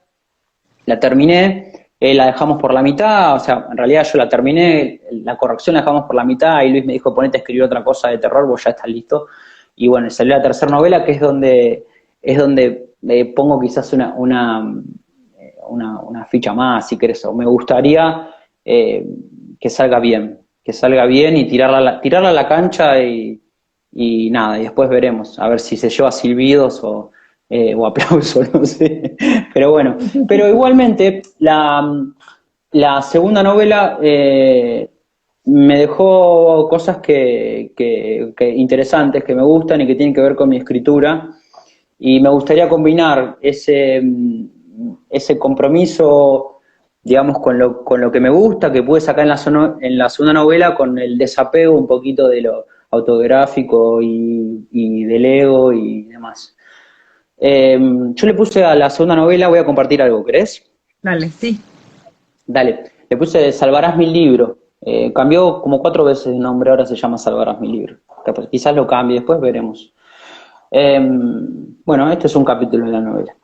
Speaker 2: la terminé, la dejamos por la mitad, o sea, en realidad yo la terminé, la corrección la dejamos por la mitad, y Luis me dijo, ponete a escribir otra cosa de terror, vos ya estás listo. Y bueno, salió la tercera novela, que es donde pongo quizás una ficha más, si querés, o me gustaría que salga bien y tirarla a la cancha y nada, y después veremos, a ver si se lleva silbidos o aplausos, no sé. Pero bueno, pero igualmente la segunda novela me dejó cosas que interesantes, que me gustan y que tienen que ver con mi escritura, y me gustaría combinar ese compromiso, digamos, con lo que me gusta, que pude sacar en la segunda novela, con el desapego un poquito de lo autobiográfico y del ego y demás. Yo le puse a la segunda novela, voy a compartir algo, ¿querés?
Speaker 1: Dale, sí.
Speaker 2: Dale, le puse Salvarás mi libro. Cambió como 4 veces de nombre, ahora se llama Salvarás mi libro. Quizás lo cambie, después veremos. Bueno, este es un capítulo de la novela.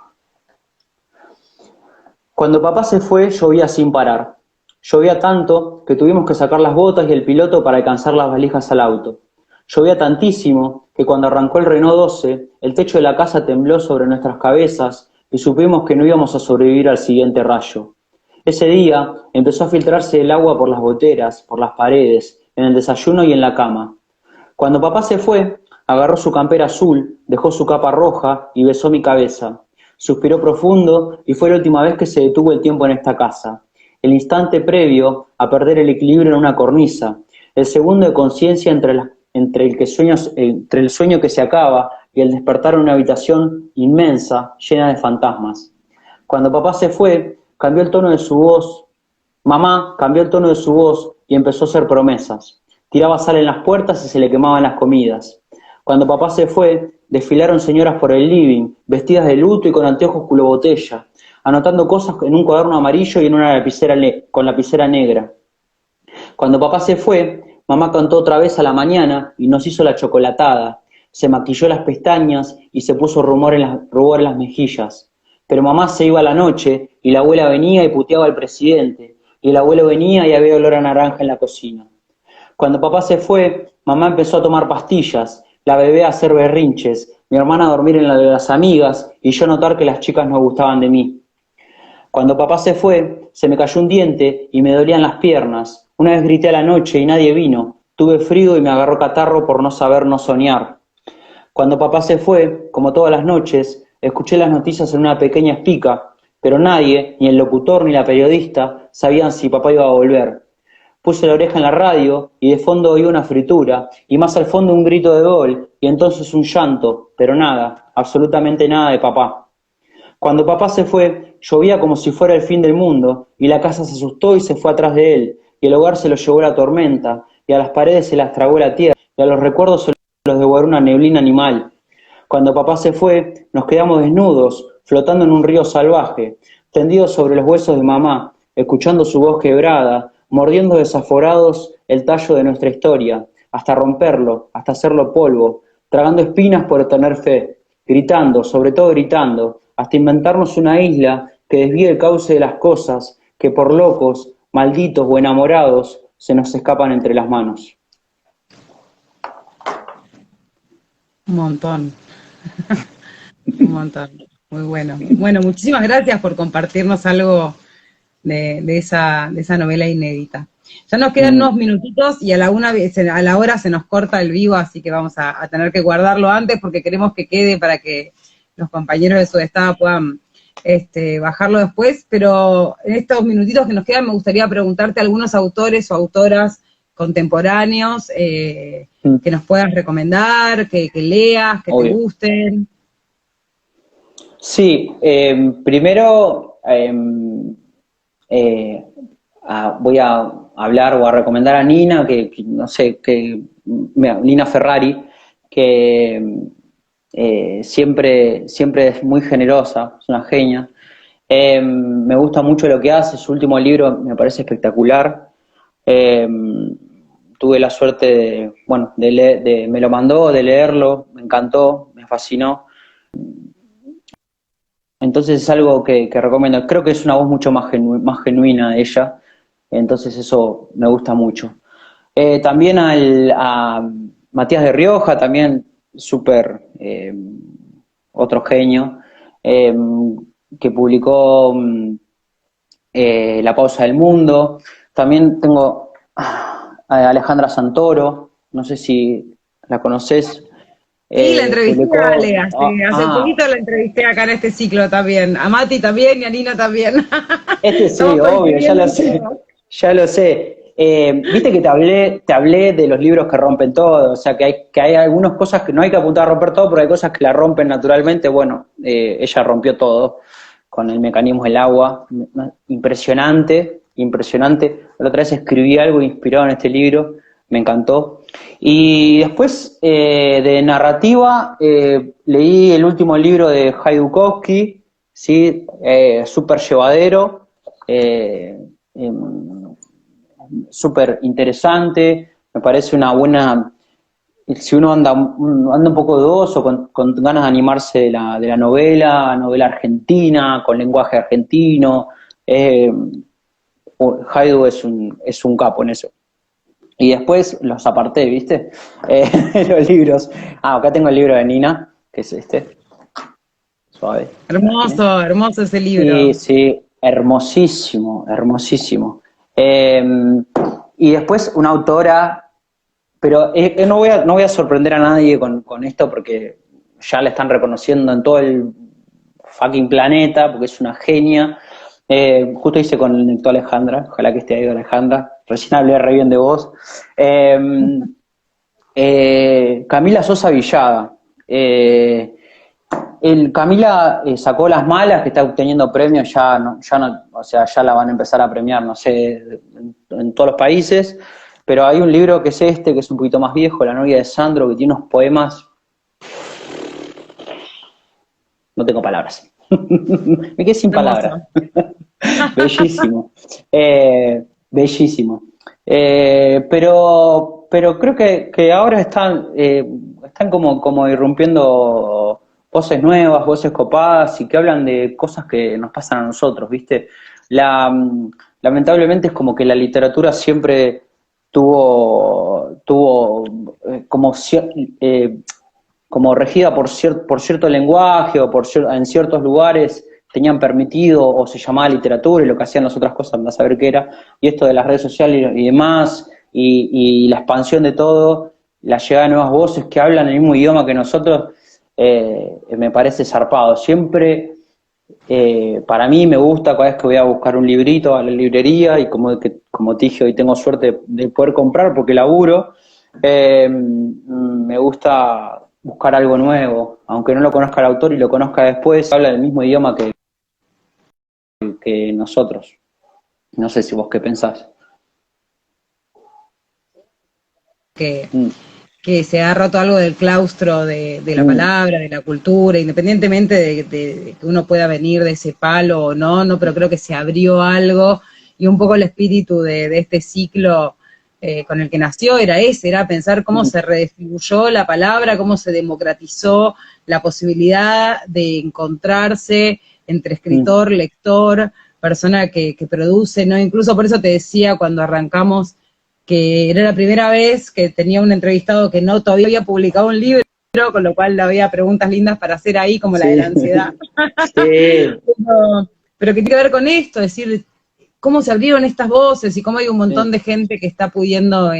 Speaker 2: Cuando papá se fue, llovía sin parar. Llovía tanto que tuvimos que sacar las botas y el piloto para alcanzar las valijas al auto. Llovía tantísimo que cuando arrancó el Renault 12, el techo de la casa tembló sobre nuestras cabezas y supimos que no íbamos a sobrevivir al siguiente rayo. Ese día empezó a filtrarse el agua por las goteras, por las paredes, en el desayuno y en la cama. Cuando papá se fue, agarró su campera azul, dejó su capa roja y besó mi cabeza. Suspiró profundo y fue la última vez que se detuvo el tiempo en esta casa. El instante previo a perder el equilibrio en una cornisa. El segundo de conciencia entre el sueño que se acaba y el despertar en una habitación inmensa, llena de fantasmas. Cuando papá se fue, cambió el tono de su voz. Mamá cambió el tono de su voz y empezó a hacer promesas. Tiraba sal en las puertas y se le quemaban las comidas. Cuando papá se fue, desfilaron señoras por el living, vestidas de luto y con anteojos culo botella, anotando cosas en un cuaderno amarillo y en una lapicera con lapicera negra. Cuando papá se fue, mamá cantó otra vez a la mañana y nos hizo la chocolatada. Se maquilló las pestañas y se puso rubor en las mejillas. Pero mamá se iba a la noche y la abuela venía y puteaba al presidente. Y el abuelo venía y había olor a naranja en la cocina. Cuando papá se fue, mamá empezó a tomar pastillas, la bebé a hacer berrinches, mi hermana a dormir en la de las amigas y yo a notar que las chicas no gustaban de mí. Cuando papá se fue, se me cayó un diente y me dolían las piernas. Una vez grité a la noche y nadie vino. Tuve frío y me agarró catarro por no saber no soñar. Cuando papá se fue, como todas las noches, Escuché las noticias en una pequeña espica, pero nadie, ni el locutor ni la periodista, sabían si papá iba a volver. Puse la oreja en la radio y de fondo oí una fritura, y más al fondo un grito de gol, y entonces un llanto, pero nada, absolutamente nada de papá. Cuando papá se fue, llovía como si fuera el fin del mundo, y la casa se asustó y se fue atrás de él, y el hogar se lo llevó la tormenta, y a las paredes se las tragó la tierra, y a los recuerdos se los devoró una neblina animal. Cuando papá se fue, nos quedamos desnudos, flotando en un río salvaje, tendidos sobre los huesos de mamá, escuchando su voz quebrada, mordiendo desaforados el tallo de nuestra historia, hasta romperlo, hasta hacerlo polvo, tragando espinas por tener fe, gritando, sobre todo gritando, hasta inventarnos una isla que desvíe el cauce de las cosas que por locos, malditos o enamorados se nos escapan entre las manos.
Speaker 1: Un montón. Un montón. Muy bueno. Bueno, muchísimas gracias por compartirnos algo de esa novela inédita. Ya nos quedan unos minutitos y a la hora se nos corta el vivo, así que vamos a tener que guardarlo antes porque queremos que quede para que los compañeros de Sudestada puedan bajarlo después, pero en estos minutitos que nos quedan me gustaría preguntarte a algunos autores o autoras contemporáneos que nos puedas recomendar, que leas, que
Speaker 2: Obvio.
Speaker 1: te gusten.
Speaker 2: Sí, primero voy a hablar o a recomendar a Nina, que no sé, Nina Ferrari, que siempre es muy generosa, es una genia. Me gusta mucho lo que hace, su último libro me parece espectacular. Tuve la suerte me lo mandó, de leerlo, me encantó, me fascinó. Entonces es algo que recomiendo. Creo que es una voz mucho más genuina de ella, entonces eso me gusta mucho. También a Matías de Rioja, también súper otro genio, que publicó La pausa del mundo. También tengo a Alejandra Santoro, no sé si la conoces.
Speaker 1: Sí, la entrevisté
Speaker 2: Publicó,
Speaker 1: a Ale, hace poquito la entrevisté acá en este ciclo también, a Mati también y a Nina también.
Speaker 2: Sí, obvio, ya lo sé, ya lo sé. Viste que te hablé de los libros que rompen todo, o sea que hay algunas cosas que no hay que apuntar a romper todo, pero hay cosas que la rompen naturalmente. Bueno, ella rompió todo con el mecanismo del agua, impresionante, impresionante. La otra vez escribí algo inspirado en este libro, me encantó. Y después de narrativa, leí el último libro de Bukowski, ¿sí? Súper llevadero, súper interesante, me parece una buena, si uno anda un poco dudoso, con ganas de animarse de la novela argentina, con lenguaje argentino, Haidu es un capo en eso. Y después los aparté, ¿viste? Los libros. Acá tengo el libro de Nina, que es este. Suave.
Speaker 1: Hermoso, hermoso ese libro.
Speaker 2: Sí, sí, hermosísimo, hermosísimo. Y después una autora, pero no voy a sorprender a nadie con esto porque ya la están reconociendo en todo el fucking planeta, porque es una genia. Justo hice con tu Alejandra, ojalá que esté ahí Alejandra, recién hablé re bien de vos. Camila Sosa Villada. Camila sacó Las Malas, que está obteniendo premios, o sea, ya la van a empezar a premiar, no sé, en todos los países, pero hay un libro que es que es un poquito más viejo, La novia de Sandro, que tiene unos poemas, no tengo palabras. Me quedé sin palabras. Bellísimo. Bellísimo. Pero creo que ahora están como irrumpiendo voces nuevas, voces copadas y que hablan de cosas que nos pasan a nosotros, ¿viste? Lamentablemente es como que la literatura siempre tuvo como regida por cierto lenguaje o en ciertos lugares tenían permitido o se llamaba literatura y lo que hacían las otras cosas, andá a saber qué era, y esto de las redes sociales y demás, y la expansión de todo, la llegada de nuevas voces que hablan el mismo idioma que nosotros, me parece zarpado. Siempre, para mí me gusta cada vez que voy a buscar un librito a la librería, y como te dije, hoy tengo suerte de poder comprar porque laburo, me gusta buscar algo nuevo, aunque no lo conozca el autor y lo conozca después, habla el mismo idioma que nosotros. No sé si vos qué pensás.
Speaker 1: Que, que se ha roto algo del claustro de la palabra, de la cultura, independientemente de que uno pueda venir de ese palo o no, pero creo que se abrió algo, y un poco el espíritu de este ciclo con el que nació era pensar cómo se redistribuyó la palabra, cómo se democratizó la posibilidad de encontrarse entre escritor, lector, persona que produce, ¿no? Incluso por eso te decía cuando arrancamos que era la primera vez que tenía un entrevistado que no todavía había publicado un libro, con lo cual había preguntas lindas para hacer ahí, como la de la ansiedad.
Speaker 2: Sí.
Speaker 1: Pero que tiene que ver con esto, es decir, cómo se abrieron estas voces y cómo hay un montón de gente que está pudiendo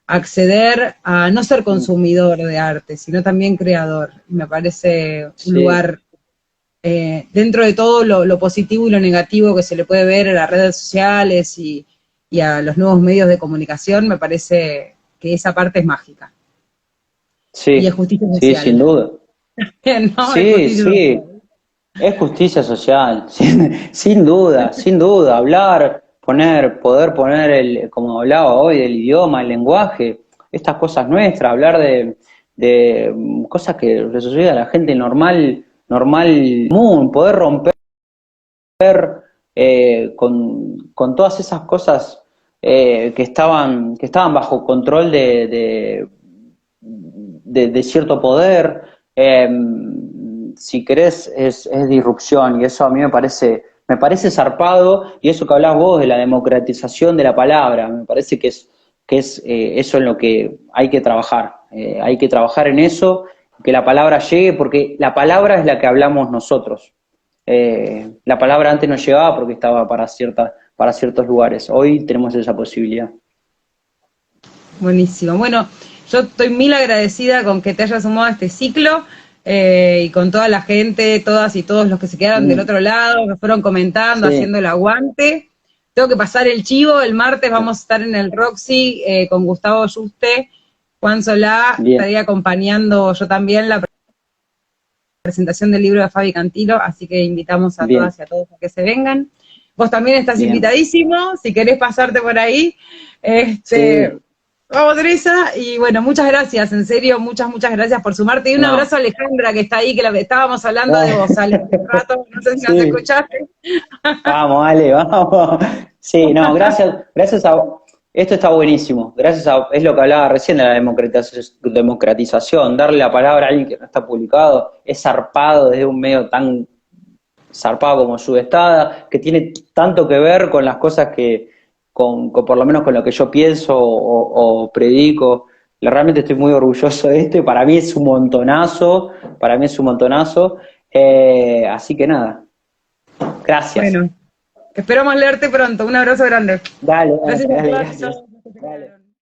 Speaker 1: acceder a no ser consumidor de arte, sino también creador. Me parece un lugar, dentro de todo lo positivo y lo negativo que se le puede ver en las redes sociales y a los nuevos medios de comunicación, me parece que esa parte es mágica.
Speaker 2: Sí,
Speaker 1: y es justicia social.
Speaker 2: Sí, sin duda.
Speaker 1: No,
Speaker 2: sí, sí. Es justicia social, sin duda, sin duda. Hablar, poder poner, como hablaba hoy, del idioma, el lenguaje, estas cosas nuestras, hablar de cosas que le suceden a la gente normal, común, poder romper con todas esas cosas que estaban bajo control de cierto poder. Si querés, es disrupción, y eso a mí me parece zarpado, y eso que hablás vos de la democratización de la palabra, me parece que es eso en lo que hay que trabajar en eso, que la palabra llegue, porque la palabra es la que hablamos nosotros. La palabra antes no llegaba porque estaba para ciertos lugares, hoy tenemos esa posibilidad.
Speaker 1: Buenísimo. Bueno, yo estoy mil agradecida con que te hayas sumado a este ciclo, y con toda la gente, todas y todos los que se quedaron del otro lado, que fueron comentando, haciendo el aguante. Tengo que pasar el chivo, el martes vamos a estar en el Roxy con Gustavo Yuste, Juan Solá, estaría acompañando yo también la presentación del libro de Fabi Cantilo, así que invitamos a todas y a todos a que se vengan. Vos también estás invitadísimo, si querés pasarte por ahí. Vamos, Teresa, y bueno, muchas gracias, en serio, muchas gracias por sumarte. Y un abrazo a Alejandra, que está ahí, que estábamos hablando de vos, Ale, hace un rato, no sé si nos escuchaste.
Speaker 2: Vamos, Ale, vamos. Sí, no, gracias a vos. Esto está buenísimo, es lo que hablaba recién de la democratización, darle la palabra a alguien que no está publicado, es zarpado desde un medio tan zarpado como Subestada, que tiene tanto que ver con las cosas con por lo menos con lo que yo pienso o predico. Realmente estoy muy orgulloso de esto, y para mí es un montonazo, así que nada, gracias.
Speaker 1: Bueno, esperamos leerte pronto, un abrazo grande.
Speaker 2: Dale,
Speaker 1: gracias.
Speaker 2: Gracias.